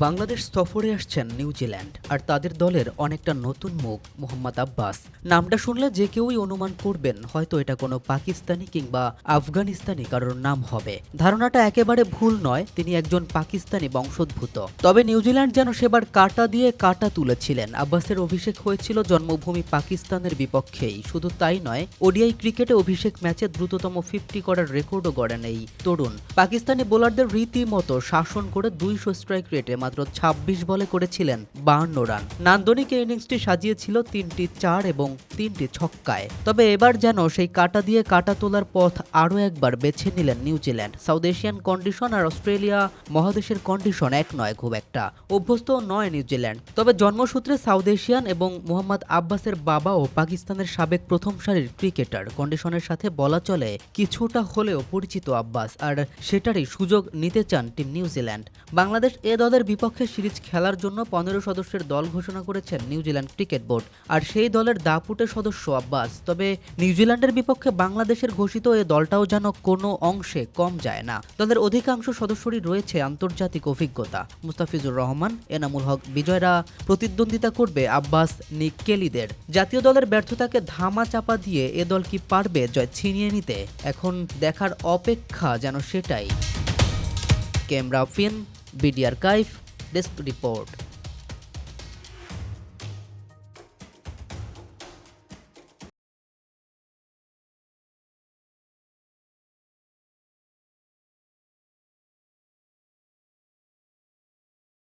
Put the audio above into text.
বাংলাদেশ সফরে আসছেন নিউজিল্যান্ড আর তাদের দলের অনেকটা নতুন মুখ মোহাম্মদ আব্বাস। নামটা শুনলে যে কেউই অনুমান করবেন হয়তো এটা কোনো পাকিস্তানি কিংবা আফগানিস্তানি কারোর নাম হবে। ধারণাটা একেবারে ভুল নয়, তিনি একজন পাকিস্তানি বংশোদ্ভূত। তবে নিউজিল্যান্ড যেন সেবার কাঁটা দিয়ে কাঁটা তুলেছিলেন। আব্বাসের অভিষেক হয়েছিল জন্মভূমি পাকিস্তানের বিপক্ষেই। শুধু তাই নয়, ওডিআই ক্রিকেটে অভিষেক ম্যাচে দ্রুততম 50 করার রেকর্ডও গড়েন এই তরুণ। পাকিস্তানি বোলারদের রীতিমতো শাসন করে 200 স্ট্রাইক রেটে মাত্র 26 বলে করেছিলেন 52 রান। নান্দনিক ইনিংসটি সাজিয়েছিল 3টি 4 এবং 3টি ছক্কায়। তবে এবার যেন সেই কাঁটা দিয়ে কাঁটা তোলার পথ আরও একবার বেছে নিলেন নিউজিল্যান্ড। সাউথ এশিয়ান কন্ডিশন আর অস্ট্রেলিয়া মহাদেশের কন্ডিশন এক নয়, খুব একটা অভ্যস্ত নয় নিউজিল্যান্ড। তবে জন্মসূত্রে সাউথ এশিয়ান এবং মোহাম্মদ আব্বাসের বাবাও পাকিস্তানের সাবেক প্রথম সারির ক্রিকেটার। কন্ডিশনের সাথে বলা চলে কিছুটা হলেও পরিচিত আব্বাস, আর সেটারই সুযোগ নিতে চান টিম নিউজিল্যান্ড। বাংলাদেশ এ দলের বিপক্ষে সিরিজ খেলার জন্য 15 সদস্যের দল ঘোষণা করেছেন নিউজিল্যান্ড ক্রিকেট বোর্ড, আর সেই দলের দাপুটে সদস্য আব্বাস। তবে নিউজিল্যান্ডের বিপক্ষে বাংলাদেশের ঘোষিত এ দলটাও যেন কোনো অংশে কম যায় না। দলের অধিকাংশ সদস্যরই রয়েছে আন্তর্জাতিক অভিজ্ঞতা। মুস্তাফিজুর রহমান, এনামুল হক বিজয়রা প্রতিদ্বন্দ্বিতা করবে আব্বাস নিক কেলিদের। জাতীয় দলের ব্যর্থতাকে ধামা চাপা দিয়ে এ দল কি পারবে জয় ছিনিয়ে নিতে? এখন দেখার অপেক্ষা যেন সেটাই। ক্যামেরা ফিন, বিডি আর্কাইভ, ডেস্ক রিপোর্ট।